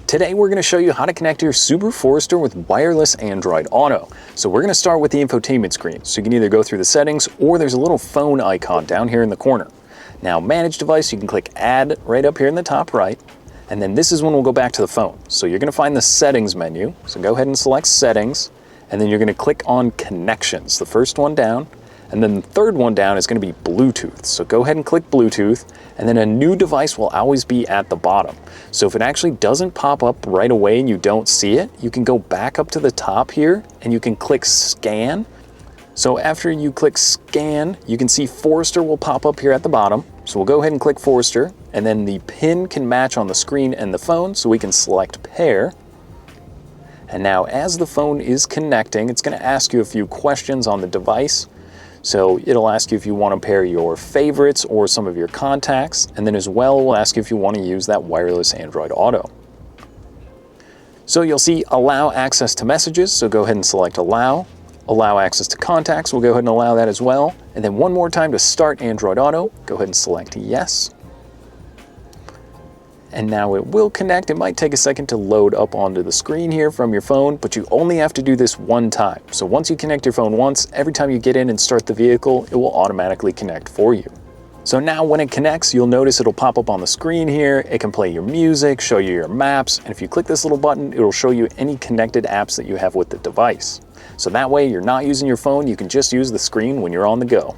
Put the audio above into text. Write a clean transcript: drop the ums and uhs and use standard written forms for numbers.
Today we're going to show you how to connect your Subaru Forester with wireless Android Auto. So we're going to start with the infotainment screen. So you can either go through the settings or there's a little phone icon down here in the corner. Now manage device, you can click add right up here in the top right. And then this is when we'll go back to the phone. So you're going to find the settings menu. So go ahead and select settings. And then you're going to click on connections, the first one down. And then the third one down is going to be Bluetooth. So go ahead and click Bluetooth, and then a new device will always be at the bottom. So if it actually doesn't pop up right away and you don't see it, you can go back up to the top here and you can click scan. So after you click scan, you can see Forester will pop up here at the bottom. So we'll go ahead and click Forester, and then the pin can match on the screen and the phone, so we can select pair. And now as the phone is connecting, it's going to ask you a few questions on the device. So it'll ask you if you want to pair your favorites or some of your contacts, and then as well we'll ask you if you want to use that wireless Android Auto. So you'll see allow access to messages, so go ahead and select allow. Allow access to contacts, we'll go ahead and allow that as well. And then one more time to start Android Auto, go ahead and select yes. And now it will connect. It might take a second to load up onto the screen here from your phone, but you only have to do this one time. So once you connect your phone once, every time you get in and start the vehicle, it will automatically connect for you. So now when it connects, you'll notice it'll pop up on the screen here. It can play your music, show you your maps, and if you click this little button, it'll show you any connected apps that you have with the device. So that way you're not using your phone, you can just use the screen when you're on the go.